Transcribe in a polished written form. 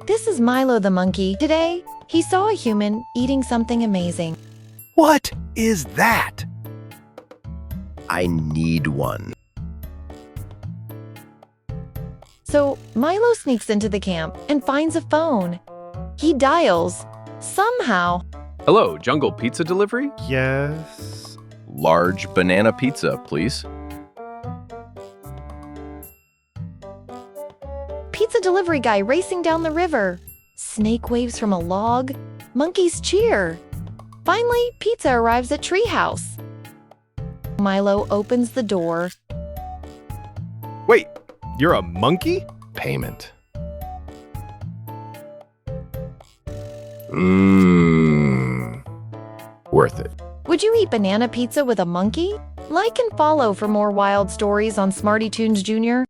This is Milo the Monkey. Today, he saw a human eating something amazing. What is that? I need one. So, Milo sneaks into the camp and finds a phone. He dials. Somehow, Hello, Jungle Pizza Delivery? Yes. Large banana pizza, please. pizza delivery guy racing down the river. Snake waves from a log. Monkeys cheer. Finally, pizza arrives at Treehouse. Milo opens the door. Wait, you're a monkey? Payment. Worth it. Would you eat banana pizza with a monkey? Like and follow for more wild stories on Smarty Toons Jr.